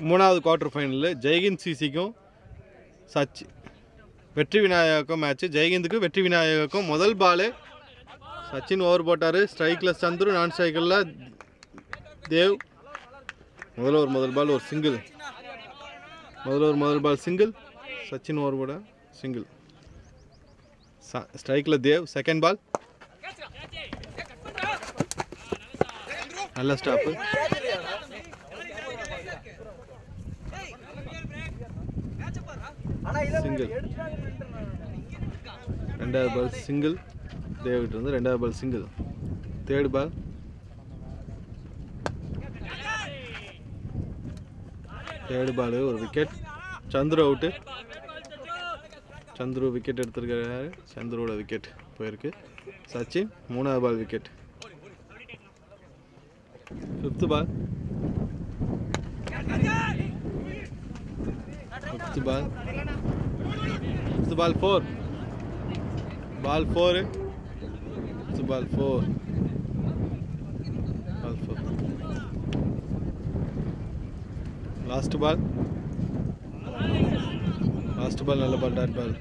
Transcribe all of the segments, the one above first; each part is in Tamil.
மூணாவது குவார்டர் ஃபைனலில் ஜெய்ஹிந்த் சிசிக்கும் வெற்றி விநாயகாக்கும் மேட்ச்சு. ஜெய்ஹிந்துக்கு வெற்றி விநாயகாக்கும் முதல் பாலு சச்சின் ஓவர் போட்டார். ஸ்ட்ரைக்கில் சந்துரு, நான் ஸ்ட்ரைக்கில் தேவ். முதல் பால் ஒரு சிங்கிள். முதல் பால் சிங்கிள். சச்சின் ஓவர் போட சிங்கிள். ஸ்ட்ரைக்கில் தேவ். செகண்ட் பால் நல்ல ஸ்டாப்பு. சிங்கிள். ரெண்டாவது பால் சிங்கிள். தேவிட்டு இருந்து ரெண்டாவது பால் சிங்கிள். தேர்ட் பால் ஒரு wicket. Chandru out. Chandru wicket எடுத்திருக்காரு. சந்துருவோட விக்கெட் போயிருக்கு. சச்சின் மூணாவது ball wicket. Fifth ball four. Last ball நல்ல பால். Dot ball.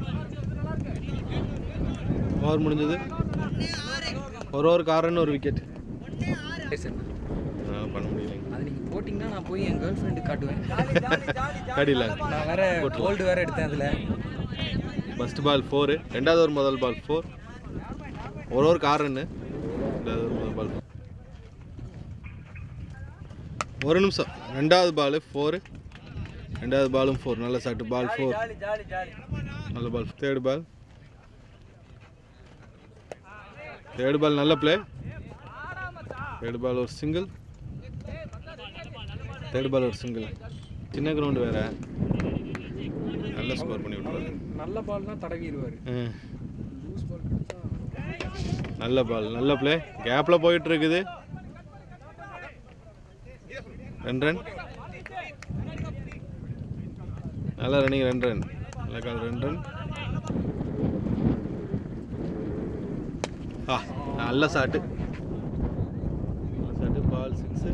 ஓவர் முடிஞ்சது. ஒரு ஓவருக்கு 6 ரன் ஒரு விக்கெட். பண்ண முடியல. அது நீங்கள் போட்டிங்கன்னா நான் போய் என் கேர்ள் ஃப்ரெண்டு காட்டுவேன். காட்டில நான் வேறு கோல்டு வேறு எடுத்தேன். அதில் ஃபஸ்ட் பால் 4. ரெண்டாவது ஒரு முதல் பால் 4. ஒரு ஓவருக்கு 6 ரன்னு. ரெண்டாவது ஒரு முதல் பால் 1 நிமிஷம். ரெண்டாவது பால் 4. ரெண்டாவது பாலும் 4. நல்ல சாட்டு. பால் 4. நல்ல பால். தேர்ட் பால் நல்ல பிளே. தேர்ட் பால் ஒரு சிங்கிள். சின்ன கிரவுண்டு வேற. நல்ல ஸ்கோர் பண்ணி விட்டுருவாரு. நல்ல பால்னா தடவிடுவார். நல்ல பால் நல்ல பிளே. கேப்பில் போயிட்டு இருக்குது. 2 ரன். நல்ல ரன்னிங். 2 ரன். நல்ல கால். 2 ரன். நல்ல சாட்டு. பால் 6.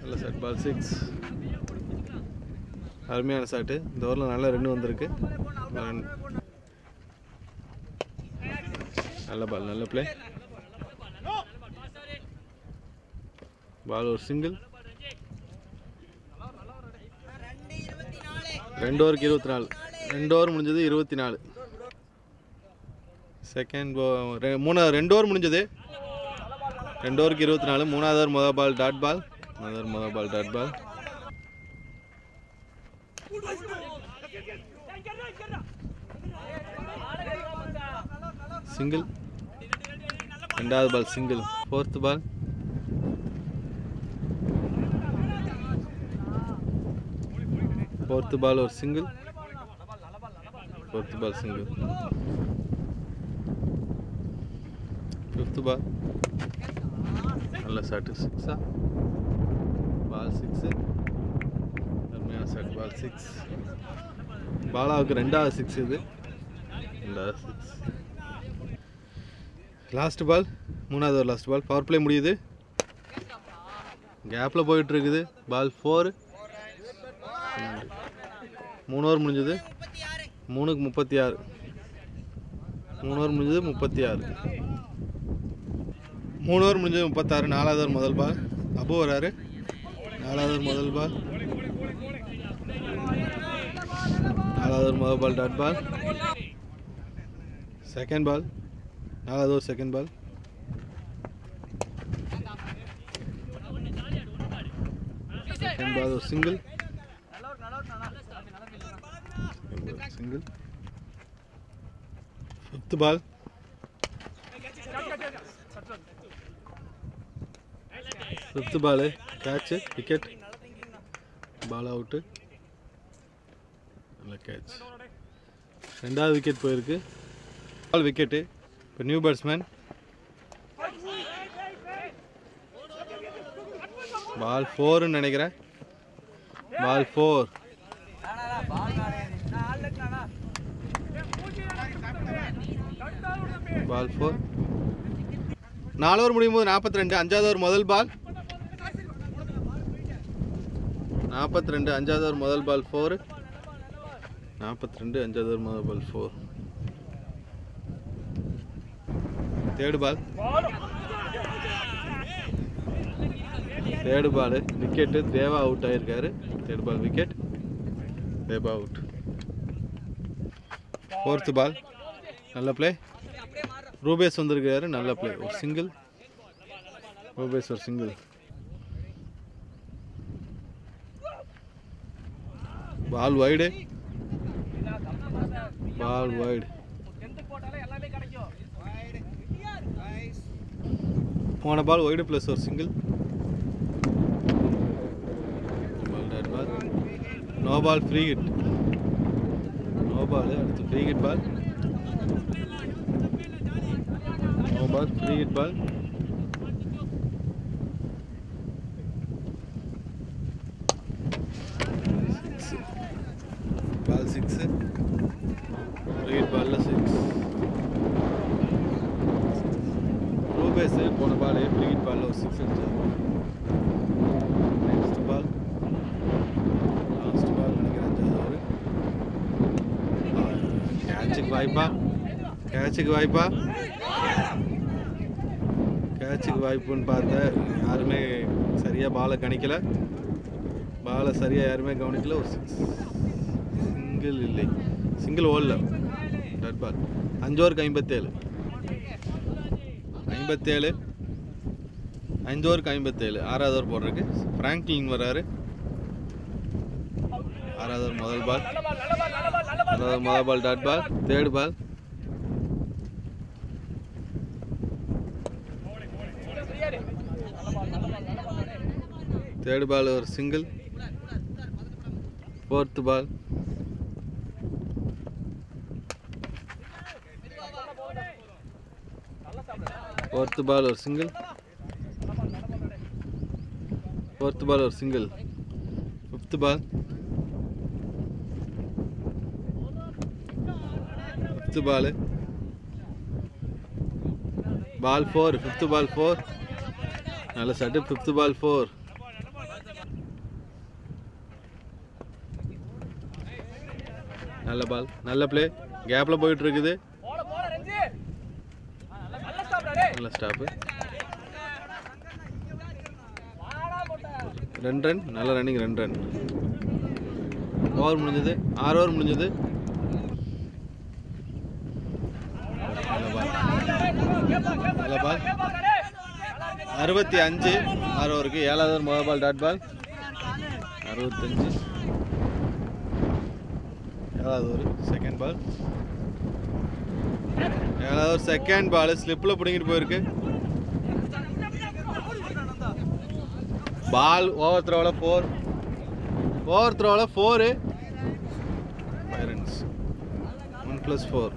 நல்ல சாட். பால் 6. அருமையான சாட்டு. இந்த ஓவரில் நல்ல ரன் வந்திருக்கு. நல்ல பால் நல்ல பிளே. பால் ஒரு சிங்கிள். 2 ஓவருக்கு 24. 2 ஓவர் முடிஞ்சது 24. செகண்ட் 2 ஓவர் முடிஞ்சது. 2 ஓவருக்கு 24. மூணாவது ஓவர் முதல் பால் டாட் பால். சிங்கிள். ரெண்டாவது பால் சிங்கிள். ஃபோர்த் பால் ஒரு சிங்கிள். ஃபிஃப்த் பால் நல்ல சாட்டு. 6. பால் 6. அருமையான சாட். பால் 6. பாலாவுக்கு ரெண்டாவது 6 இது. Last ball. மூணாவது ஒரு லாஸ்ட் பால். பவர் பிளே முடியுது. கேப்பில் போயிட்டு இருக்குது. பால் 4. 3 ஓவர் முடிஞ்சது. 3க்கு 36. 3 ஓவர் முடிஞ்சது 36. 3 ஓவர் முடிஞ்சது 36. நாலாவது ஓவர் முதல் பால். அபு வராரு. நாலாவது ஓவர் முதல் பால். Dot ball. செகண்ட் பால். நாலாவது ஓவர் செகண்ட் பால். ஒரு single. Fifth ball. Catch. Wicket. Ball out. நல்ல கேட்ச். ரெண்டாவது விக்கெட் போயிருக்கு. Ball wicket. இப்போ நியூ பேட்ஸ்மேன். பால் 4ன்னு நினைக்கிறேன். பால் 4. பால் 4. 4 ஓவர் முடியும் போது 42. 5வது ஓவர் முதல் பால். 42 அஞ்சாவது ஓவர் முதல் பால் 4. 42 அஞ்சாவது ஓவர் முதல் பால் 4. Third ball wicket. தேவா அவுட் ஆகிருக்காரு. Third ball wicket. தேவா அவுட். ஃபோர்த்து பால் நல்ல பிளே. ரூபேஸ் வந்திருக்காரு. நல்ல பிளே. ஒரு சிங்கிள். ரூபேஸ் ஒரு சிங்கிள். Ball wide. போன பால் வைடு ப்ளஸ் ஒரு single. No ball free hit. No ball. அடுத்து free hit ball. No ball free hit ball. Ball 6. Free hit பால்ல 6. ரூபேஸ் போன பால் ஃப்ரீ ஹிட் பால்ல ஒரு 6 அடிச்சார். நெக்ஸ்ட் பால் லாஸ்ட் பால் நினைக்கிறேன். அஞ்சாவது ஓவர். கேட்சுக்கு வாய்ப்புன்னு பார்த்தா யாருமே சரியாக பாலை கணிக்கல. பாலை சரியாக யாருமே கவனிக்கல. ஒரு 6. சிங்கிள் இல்லை. சிங்கிள் ஓடல. டட் பால். 5 ஓவருக்கு 57. 5 ஓவருக்கு 57. 6வது ஓவர் போடுறதுக்கு ஃப்ராங்க்லின் வராரு. 6வது ஓவர் முதல் ball. Dot ball. Third ball. Third ball ஒரு சிங்கிள். Fourth ball. ஒரு single. Fifth ball. Ball 4. Fifth ball 4. நல்ல சட்டு. Fifth ball 4. நல்ல பால். நல்ல பிளே. கேப்பில் போயிட்டு இருக்குது. நல்ல ஸ்டாப்பு. 2 ரன். நல்ல ரன்னிங். 2 ரன். ஓவர் முடிஞ்சது. 6 ஓவர் முடிஞ்சது. நல்ல பால். 65. 6 ஓவருக்கு 7வது ஓவர் முதல் பால் டாட் பால். 65. 7வது ஓவர் செகண்ட் பால். 7வது ஓவர் செகண்ட் பால் ஸ்லிப்பில் பிடிங்கிட்டு போயிருக்கு. பால் ஓவர் த்ரோவில் 4. 5 runs. 1 + 4.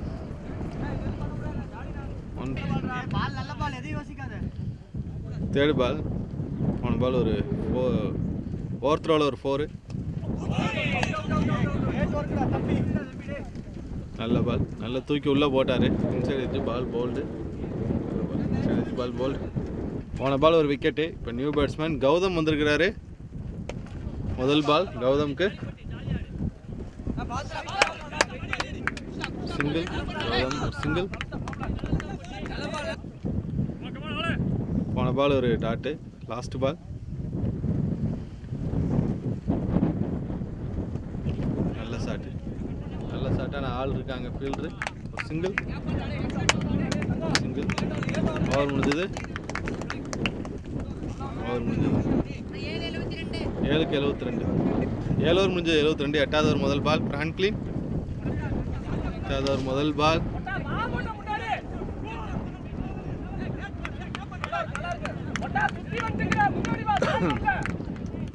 Third ball. போன பால் ஒரு ஓவர் த்ரோவில் ஒரு 4. நல்ல பால். நல்ல தூக்கி உள்ளே போட்டார். Inside edge ball bowled. போன பால் ஒரு விக்கெட்டு. இப்போ நியூ பேட்ஸ்மேன் கௌதம் வந்திருக்கிறாரு. முதல் பால் கௌதம்க்கு சிங்கிள். சிங்கிள். போன பால் ஒரு டாட்டு. Last ball. நல்ல ஷாட்டான ஆள் இருக்காங்க ஃபீல்டரு. ஒரு சிங்கிள். ஓவர் முடிஞ்சது. 7க்கு 72. 7 ஓவர் முடிஞ்சது. 72. 8வது ஓவர் முதல் பால் ஃப்ராங்க்லின். 8வது ஓவர் முதல் பால்.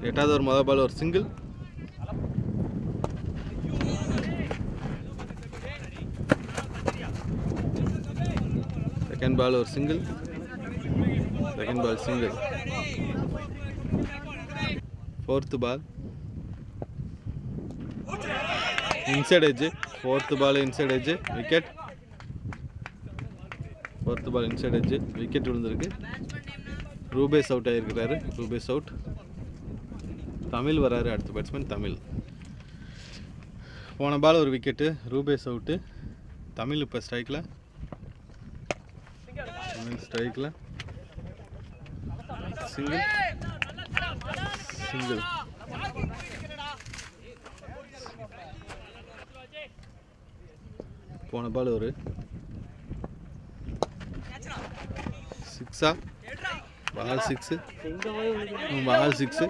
8வது ஓவர் முதல் பால் ஒரு சிங்கிள். செகண்ட் பால் ஒரு single. Fourth ball inside edge. Fourth ball inside edge wicket. Wicket விழுந்திருக்கு. ரூபேஸ் அவுட் ஆகிருக்கிறாரு. ரூபேஸ் அவுட். தமிழ் வராரு அடுத்த பேட்ஸ்மேன் தமிழ். போன பால் ஒரு விக்கெட்டு, ரூபேஸ் அவுட்டு. தமிழ் இப்போ ஸ்ட்ரைக்கில், சிங்கிள் சிங்கிள். போன பால் ஒரு சிக்ஸா, ball six, ball six.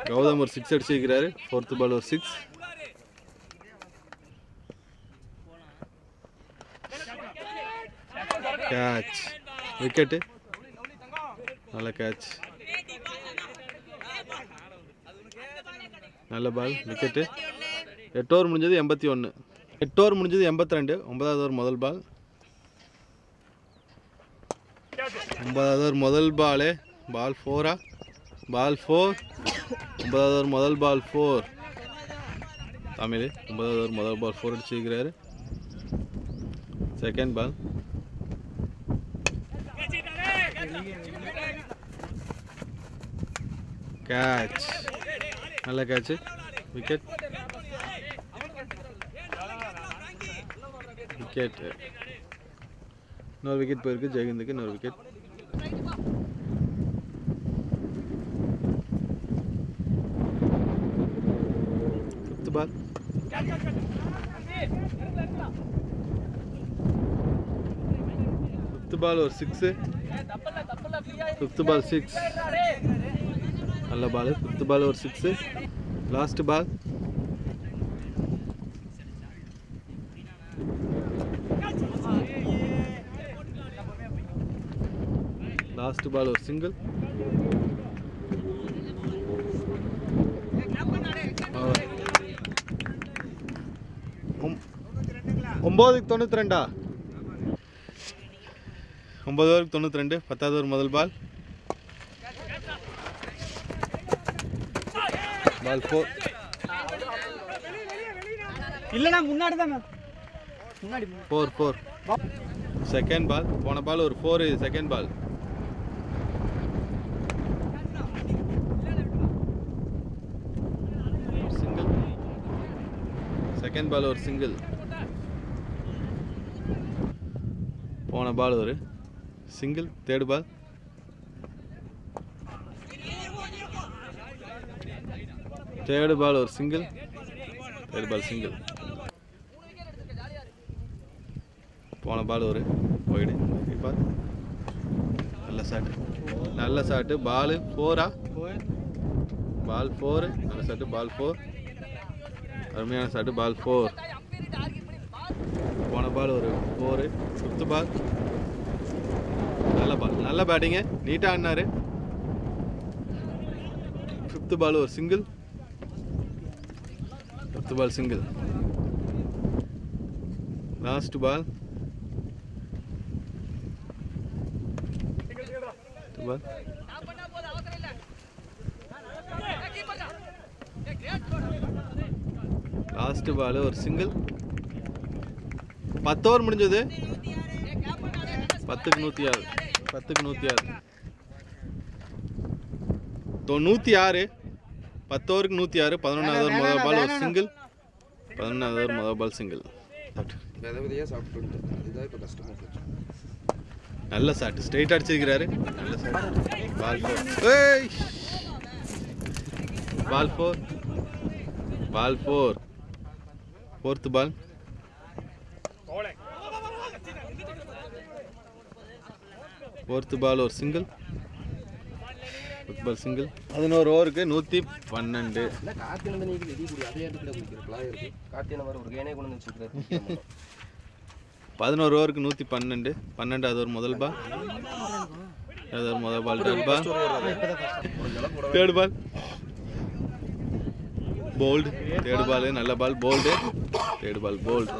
Gautham ஒரு சிக்ஸ் அடிச்சிருக்கிறாரு. ஃபோர்த்து பால் ஒரு சிக்ஸ். கேட்ச், விக்கெட்டு, நல்ல கேட்ச், நல்ல பால், விக்கெட்டு. 8 ஓவர் முடிஞ்சது 81, 8 ஓவர் முடிஞ்சது 82. 9வது ஓவர் முதல் பால், 9வது ஓவர் முதல் பாலு, பால் 4. பால் 4. 9வது ஓவர் முதல் பால் 4. தமிழ் 9வது ஓவர் முதல் பால் 4 அடிச்சிருக்கிறாரு. செகண்ட் பால், கேட்ச், நல்ல கேட்ச், விக்கெட், விக்கெட். இன்னொரு விக்கெட் போயிருக்கு ஜெயஹிந்துக்கு, இன்னொரு wicket. Fifth ball, fifth ball ஒரு சிக்ஸு. ஃபிஃப்த் பால் 6, நல்ல பால். ஃபிஃப்த் பால் ஒரு six. Last ball, last ball ஒரு சிங்கிள். 9-92. 9 ஓவருக்கு 92. 10வது ஓவர் முதல் பால், பால் 4. இல்லைண்ணா முன்னாடி தான் முன்னாடி 4. செகண்ட் பால், போன பால் ஒரு 4. Second ball, single. Second ball ஒரு சிங்கிள். போன பால் ஒரு single. Third ball, third ball ஒரு சிங்கிள். தேர்ட் பால் சிங்கிள். போன பால் ஒரு ஒய்டு. பால், நல்ல ஷாட், நல்ல ஷாட்டு. பால் 4. பால் 4, நல்ல ஷாட்டு. பால் 4, அருமையான ஷாட்டு. பால் 4. போன பால் ஒரு 4. ஃபிஃப்த் பால், நல்ல பால், நல்ல பேட்டிங்கு, நீட்டாக ஆடினாரு. ஃபிஃப்த் பால் ஒரு single. Fifth ball single. Last ball, last ball ஒரு சிங்கிள். 10 ஓவர் முடிஞ்சது. 10க்கு 106. 10க்கு 106. 106. 10 ஓவருக்கு 106. 11வது ஓவர் முதல் பால் ஒரு சிங்கிள். 11வது ஓவர் முதல் பால் சிங்கிள். நல்ல ஷாட், ஸ்ட்ரைட் அடிச்சிருக்கிறாரு. நல்ல ஷாட். பால் 4. பால் 4. பால் 4. ஃபோர்த் பால், ஃபோர்த் பால் ஒரு சிங்கிள். Football single. 11 ஓவருக்கு 112. 11 ஓவருக்கு 112. 12வது ஓவர் முதல் பால். முதல் ball third ball bowled. Third ball நல்ல ball, bowled. Third ball bowled.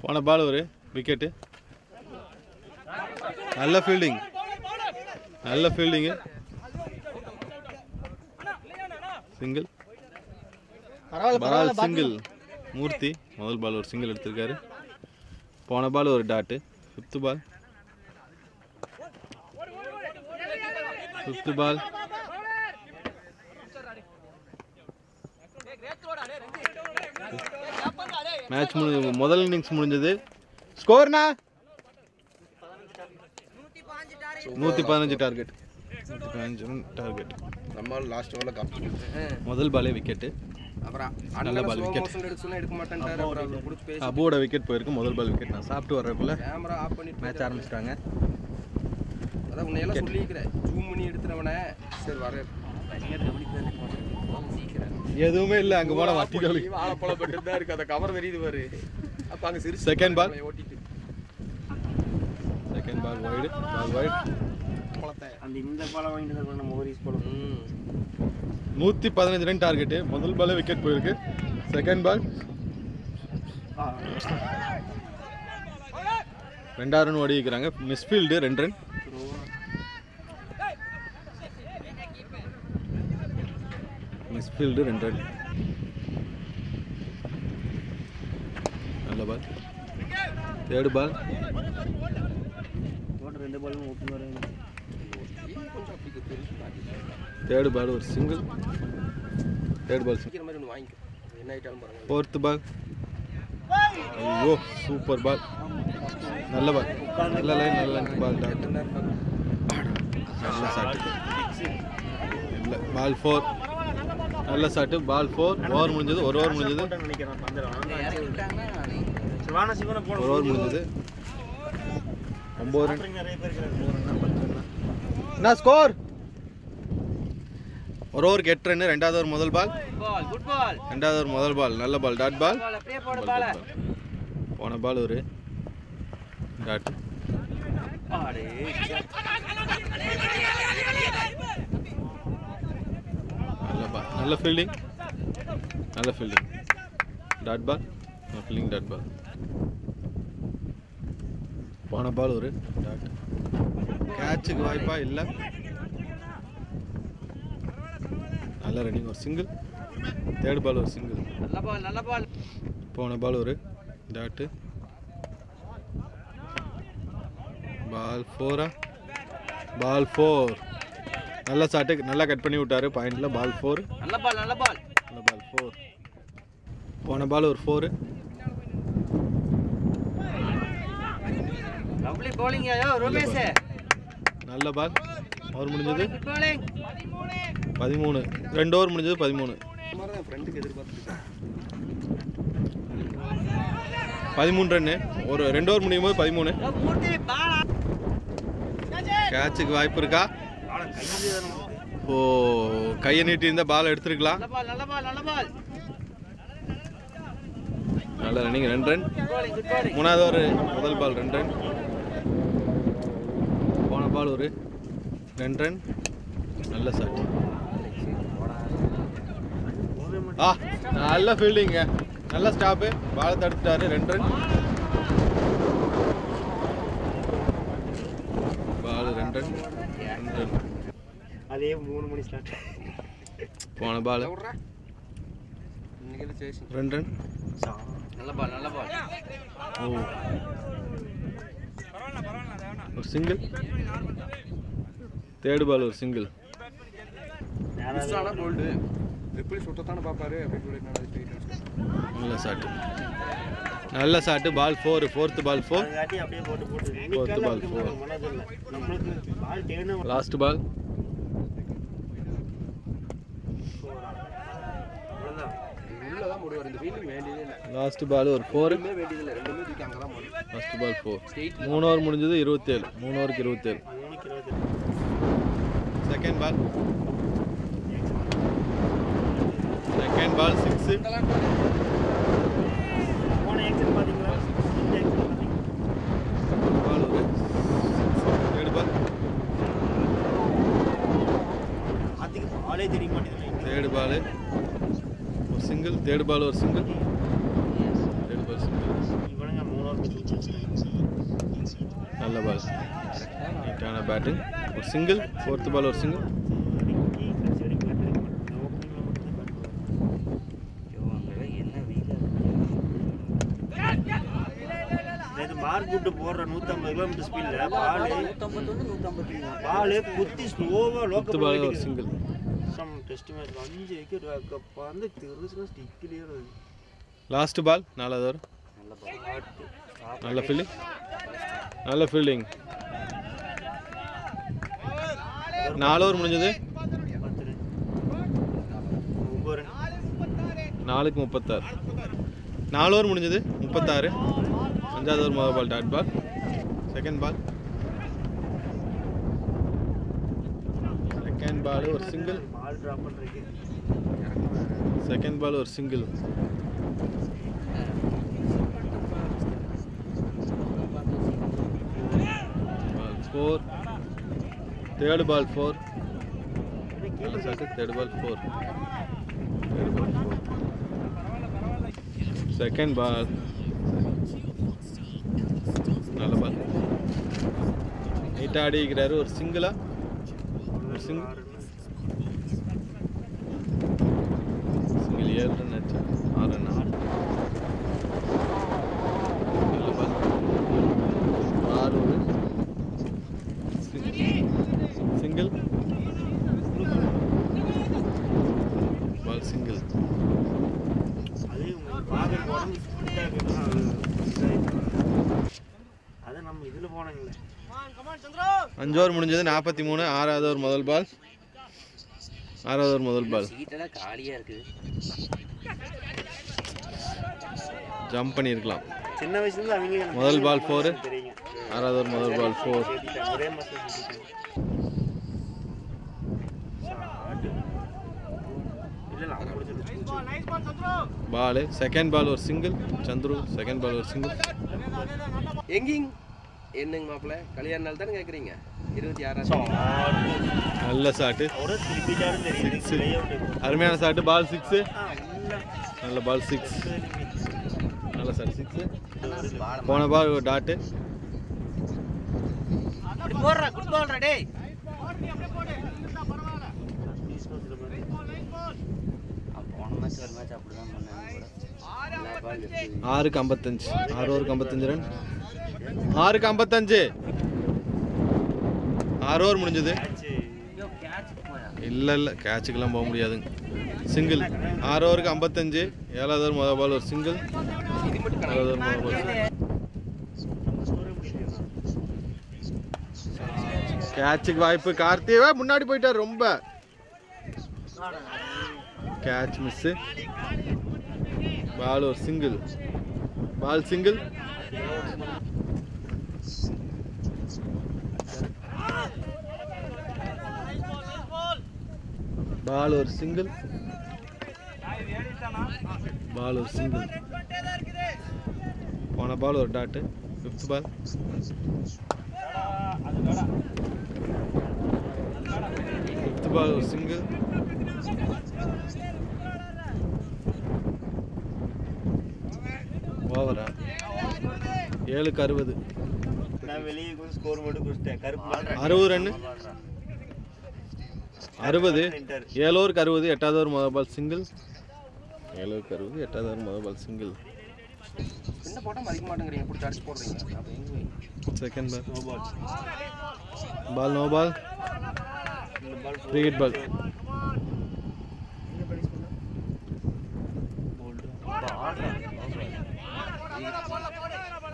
போன பால் ஒரு விக்கெட்டு. நல்ல ஃபீல்டிங், நல்ல fielding. Single. Ball single. Murthy முதல் பால் ஒரு சிங்கிள் எடுத்திருக்காரு. போன பால் ஒரு dot. Fifth ball fifth ball. Match முதல் இன்னிங்ஸ் முடிஞ்சது. ஸ்கோர்னா 115 டார்கெட். 115 டார்கெட். நம்ம லாஸ்ட் ஓவர்ல கப் முதல் பாலே விக்கெட்டு. அப்புறம் நல்ல பால் விக்கெட். எடுக்க மாட்டேன்ட்டாரு. அப்புறம் புடிச்சு பேசி அபுவோட விக்கெட் போயிருக்கு. முதல் பால் விக்கெட். நான் சாப்பிட்டு வர்றதுக்குள்ள கேமரா ஆஃப் பண்ணி மேட்ச் ஆரம்பிச்சிட்டாங்க. அதான் உன்னையெல்லாம் சொல்லிக்கிறேன். ஜூம் பண்ணி எடுத்துறவனே சரி வர எதுவுமே இல்லை. அங்கே போன வட்டி தோழி வாழைப்பழம் பட்டு தான் இருக்கு. அந்த கவர் தெரியுது பாரு. அப்போ அங்கே சிறு செகண்ட் பால். ஓட்டிட்டு second ball wide. Ball wide. அந்த இந்த பாலம் வாங்கிட்டு தான் நம்ம ஓரிஸ் போல 115 ரன் டார்கெட்டு. முதல் பாலே விக்கெட் போயிருக்கு. Second ball. ரெண்டாவது ரன் ஓடி வைக்கிறாங்க. Misfield 2 run. Misfield 2 run. நல்ல பால். தேர்டு பால். ஓட்டு 2 பாலும் ஓப்பன் வர கொஞ்சம் அப்படி தெரிஞ்சு தேர்டு பால் ஒரு சிங்கிள். தேர்ட் பால் சீக்கிரம் மாதிரி ஒன்று வாங்கிக்கோ. என்ன ஆயிட்டாலும் பாருங்க. Fourth ball. ஐயோ சூப்பர் பால். நல்ல பால். நல்ல லைன். நல்ல லைன் பால். டாக்டர் நல்ல சாட்டு. இல்லை பால் 4. நல்ல சாட்டு. பால் 4. ஓவர் முடிஞ்சது. ஒரு ஓவர் முடிஞ்சது. நினைக்கிறேன் சிவானா சிவனை போட ஒரு ஓவர் முடிஞ்சது. 9 ரன். நிறைய பேர் இருக்கிறாங்க. என்ன ஸ்கோர்? ஒரு ஓவருக்கு 8 ரன். ரெண்டாவது ஓவர் முதல் பால். குட் பால். ரெண்டாவது ஓவர் முதல் பால். நல்ல பால். டாட் பால். அப்படியே போட பால். போன பால் ஒரு டாட். ஆடே நல்ல பால். நல்ல ஃபீல்டிங். நல்ல fielding. Dot ball. Fielding dot ball. போன பால் ஒரு டாட். கேட்சுக்கு வாய்ப்பா இல்லை. நல்ல ரன்னிங். ஒரு சிங்கிள். தேர்ட் பால் ஒரு சிங்கிள். நல்ல பால். நல்ல பால். போன பால் ஒரு டாட்டு. பால் 4. பால் 4. நல்ல சாட்டு. நல்லா கட் பண்ணி விட்டாரு பாயிண்ட்ல. பால் 4. நல்ல பால். நல்ல பால். நல்ல பால் 4. போன பால் ஒரு 4. லவ்லி bowling ஐயோ ரமேஷ். நல்ல பால். ஓவர் முடிஞ்சது குட் bowling. 13. 2 ஓவர் முடிஞ்சது 13. மாதிரி தான் ஃப்ரெண்டுக்கு எதிர்பார்த்துருக்கேன். 13 ரன்னு. ஒரு 2 ஓவர் முடியும் போது 13. மூர்த்தி பால். கேட்சுக்கு வாய்ப்பு இருக்கா? ஓ கையை நீட்டி இருந்தா பால் எடுத்துருக்கலாம். நல்ல பால். நல்ல பால். நல்ல பால். நல்ல running. 2 run. Good bowling. Good bowling. மூணாவது ஓவர் முதல் பால் 2 ரன். போன பால் ஒரு 2 ரன். நல்ல சாட். நல்ல ஃபீல்டிங்க. நல்ல ஸ்டாப்பு. பாலை தடுத்துட்டாரு. 2 ரன். பால் 2 ரன். 2 ரன். அதே 3 மணி ஸ்டார்ட். போன பால் விட்றா இன்னைக்கு சேசி 2 ரன். நல்ல பால். நல்ல பால். ஓ ஒரு சிங்கிள். தேர்ட் பால் ஒரு சிங்கிள். ஆனால் போல்டு எப்படி சுட்டத்தானே பார்ப்பாரு அப்படின்னு சொல்லி நான் நல்ல சாட்டு. நல்ல சாட்டு. பால் 4. ஃபோர்த் பால் 4. காட்டி அப்படியே போட்டு Fourth ball, 4. நம்மளுக்கு பால் டேர்ன் லாஸ்ட் பால். உள்ளதான் முடிவார். இந்த ஃபீல்டிங் வேண்டியதே இல்லை. லாஸ்ட் பால் ஒரு 4. ரெண்டுமே வேண்டியதில்லை. ரெண்டுமே தூக்கி அங்கே தான் போடும். Last ball 4. 3 ஓவர் முடிஞ்சது 27. 3 ஓவருக்கு 27. Second ball. Second ball 6. போன ஆக்சன் பாத்தீங்களா? இந்த ஆக்சன் பாத்தீங்களா? பால் ஒரு 6. Third ball. அதுக்கு பாலே தெரிய மாட்டேங்குது. தேர்ட் பால் ஒரு சிங்கிள். தேர்ட் பால் ஒரு சிங்கிள். தேர்ட் பால் சிங்கிள். இவனுங்க 3 ஓவர் நல்ல பால். நீட்டான பேட்டிங். ஒரு சிங்கிள். ஃபோர்த் பால் ஒரு சிங்கிள். பார்க்குட்டு போடுற 150 கிலோமீட்டர் ஸ்பீட்ல பால் குத்தி ஸ்லோவா லோக்கல் பால் ஒரு single. Some test match 5 wicket கப்பா வந்து திருசுல ஸ்டிக்லயே இருக்கு. லாஸ்ட் பால் 4வது ஓவர். நல்ல ஃபீல்டிங், நல்ல ஃபீல்டிங். 4 ஓவர் முடிஞ்சது. 4க்கு 36. 4 ஓவர் முடிஞ்சது 36. 5வது ஓவர் முதல் ball dot ball. Second ball ஒரு சிங்கிள். பால் டிராப் பண்றீங்க. செகண்ட் பால் ஒரு சிங்கிள். பால் 4. Third ball 4. நல்ல shot. Third ball 4. Second ball நல்ல பால். நீட்டாக ஆடிக்கிறாரு. ஒரு சிங்கிளா, ஒரு சிங்கிள். 7 ரன் ஆச்சு. 6 ரன். நல்ல பால். 6 சிங்கிள். Ball single. அது நம்ம இதுல போனங்களே. 5 ஓவர் முடிஞ்சது 43. 6வது ஓவர் முதல் பால். 6வது ஓவர் முதல் பால். சீட்டெல்லாம் காலியா இருக்குது. ஜம்ப் பண்ணியிருக்கலாம். சின்ன வயசுல இருந்து அவங்க முதல் பால் 4. தெரியுங்க. 6வது ஓவர் முதல் பால் 4. ஒரே மாசம் செஞ்சிட்டாங்க. இல்ல அவங்க பிடிச்சது. பால் செகண்ட் பால் ஒரு சிங்கிள். சந்துரு செகண்ட் பால் ஒரு சிங்கிள். எங்கிங் என்னங்க மாப்பிள்ள கல்யாண நாள் தானே கேட்குறீங்க? 26 நல்ல ஷாட்டு. ஒரு திருப்பிட்டாலும் தெரியுது. அருமையான ஷாட்டு. பால் 6. நல்ல பால் 6. நல்ல ஷாட் 6. போன பால் ஒரு டாட்டு. போடுறா குட் பால்ரா டேய். 6க்கு 55. 6 ஓவருக்கு 55 ரன். 6க்கு 55. 6 ஓவர் முடிஞ்சது. இல்லை கேட்சுக்கெல்லாம் போக முடியாதுங்க. சிங்கிள். 6 ஓவருக்கு 55. 7வது ஓவர் முதல் பால் ஒரு சிங்கிள். 7வது ஓவர் முதல் பால். கேட்சுக்கு வாய்ப்பு. கார்த்திகா முன்னாடி போயிட்டார். ரொம்ப கேட்ச் மிஸ்ஸு. பால் ஒரு சிங்கிள். Ball single. பால் ஒரு சிங்கிள். பால் ஒரு சிங்கிள். போன பால் ஒரு டாட்டு. 5th பால். 5th பால் ஒரு சிங்கிள். ஓவரா 7க்கு 60. நான் வெளியே கூட ஸ்கோர் மட்டும் குடிச்சிட்டேன். கருப்பு 60 ரன். 60. 7 ஓவருக்கு 60. 8வது ஓவர் முதல் பால் சிங்கிள். 7 ஓவருக்கு 60. 8வது ஓவர் முதல் பால் சிங்கிள். என்ன போட்டால் மதிக்க மாட்டேங்கிறீங்க. பிடிச்சி அடிச்சு போடுறீங்க. அப்போ எங்கே second ball. Ball no ball. Free hit ball.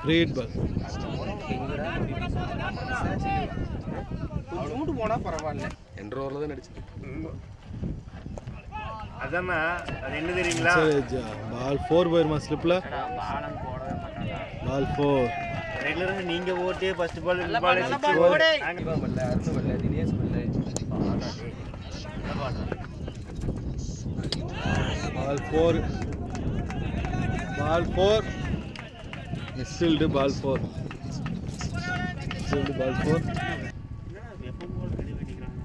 Free hit ball. கொஞ்சோண்டு போனால் பரவாயில்ல. 2 ஓவரில் தான் நடிச்சது. அதாம்மா அது என்ன தெரியுங்களா? பால் 4 போயிருமா ஸ்லிப்பில்? பால் 4. ரெகுலரா நீங்க ஓட்டே ஃபர்ஸ்ட் பால் இந்த பால் அங்க வரல அருண் வரல தினேஷ் வரல. பால் 4. பால் 4. மிஸ்ஃபீல்டு. பால் 4. மிஸ்ஃபீல்டு. பால் 4. எப்போ பால் ரெடி பண்ணிக்கிறாங்க.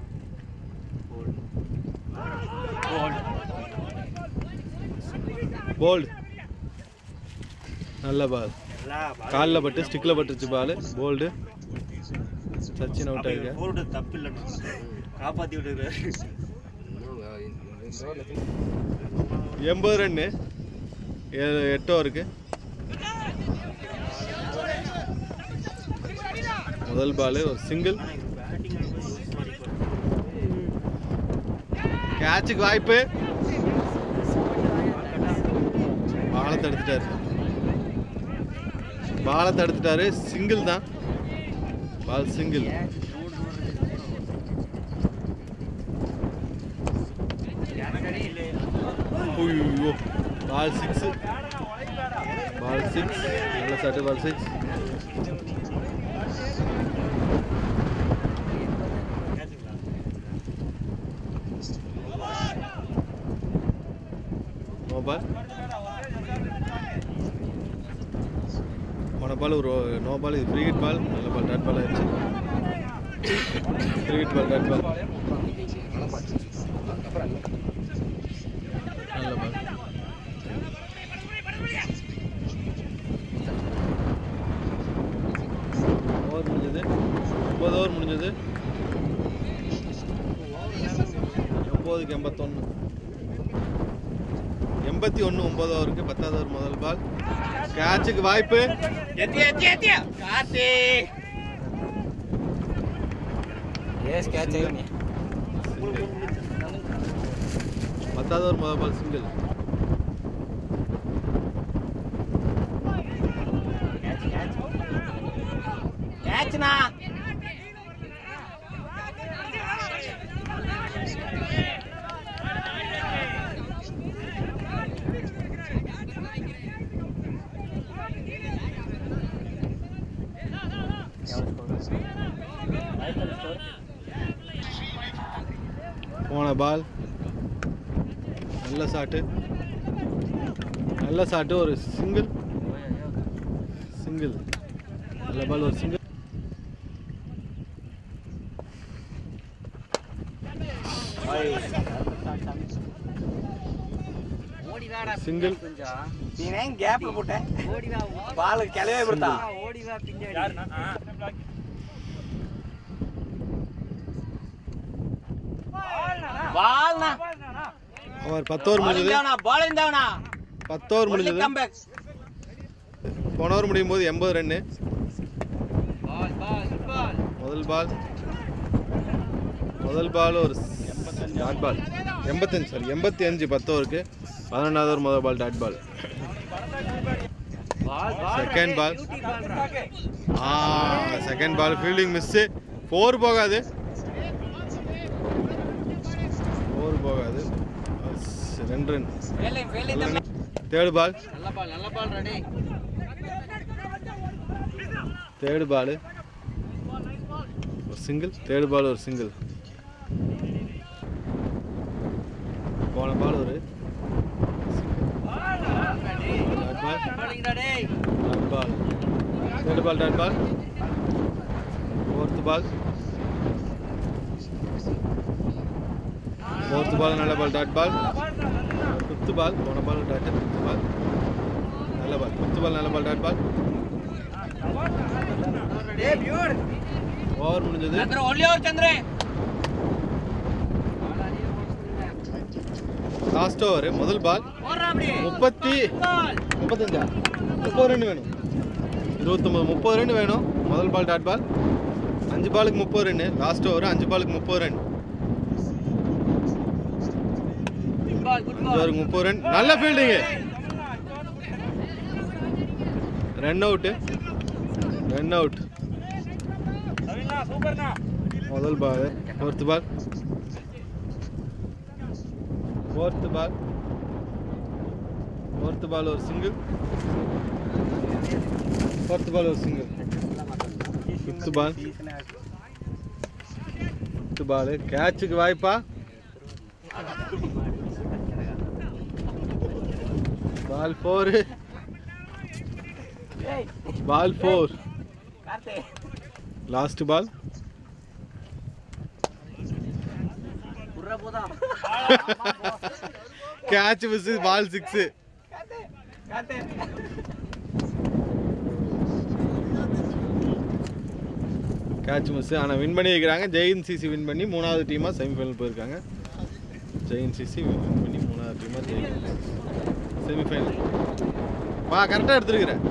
போல்டு. நல்ல பால். காலில் பட்டு ஸ்டிக்கில் பட்டுருச்சு பால். போல்டு. சச்சின் அவுட் ஆகிருக்க. போல்டு தப்பு இல்லைன்னு காப்பாற்றி விட்டுருக்காரு. 80 ரன்னு. 8 ஓவருக்கு. முதல் பால் ஒரு சிங்கிள். கேட்சுக்கு வாய்ப்பு. பாலை தடுத்துட்டாரு. சிங்கிள் தான். Ball single. பால் 6. நல்ல சாட்டு. பால் 6. No ball. போன பால் ஒரு நோ பால். இது ஃப்ரீ ஹிட் பால். நல்ல பால். டாட் பால் ஆயிடுச்சு. Free hit ball. Dot ball. நல்ல பால். ஓவர் முடிஞ்சது. 9 ஓவர் முடிஞ்சது. 9க்கு 81. 81 9 ஓவருக்கு. 10வது ஓவர் முதல் பால். கேட்சுக்கு வாய்ப்பு. எஸ் கேட்ச் ஆயிடுங்க. 10வது ஓவர் முதல் பால் சிங்கிள். கேட்ச்னா போன பால். நல்ல சாட்டு. ஒரு சிங்கிள். நல்ல பால். ஒரு சிங்கிள். சிங்கிள். நீங்க கேப்ல போட்ட பால் கிளவே கொடுத்தா. ஓவர் 10 ஓவர் முடிஞ்சது. 10 ஓவர் முடிஞ்சது. போன ஓவர் முடியும் போது 80 ரன்னு. முதல் பால் ஒரு டாட் பால். 85 10 ஓவருக்கு. 11வது ஓவர் முதல் ball dot ball. Second ball fielding miss. 4 போகாது. 2 ரன். Third ball. ஒரு சிங்கிள். ஒரு சிங்கிள். போன பால் ஒரு டாட் பால். ஃபோர்த் பால் நல்ல பால். டாட் பால். ஃபிஃப்த் பால். போன பால் டாட். ஃபிஃப்த் பால் நல்ல பால். நல்ல பால். Dot ball. ஓவர் முடிஞ்சது. லாஸ்ட் ஓவர் முதல் பால். 35 ரன் வேணும். 30 ரன் வேணும். முதல் பால் டாட் பால். 5 பாலுக்கு 30 ரன். லாஸ்ட் ஓவர் 5 பாலுக்கு 30 ரன். 5 ஓவருக்கு 30 ரன். நல்ல ஃபீல்டிங். Run out. முதல் பால். ஃபோர்த் பால் ஒரு சிங்கிள். Fifth ball. கேட்சுக்கு வாய்ப்பா. Ball 4. Last ball. Catch miss. Ball 6. Catch miss. ஆனால் வின் பண்ணி வைக்கிறாங்க. JNCC வின் பண்ணி 3வது டீமாக செமிஃபைனல் போயிருக்காங்க. JNCC வின் பண்ணி 3வது டீமாக செமிஃபைனல். கரெக்டாக எடுத்துருக்கிறேன்.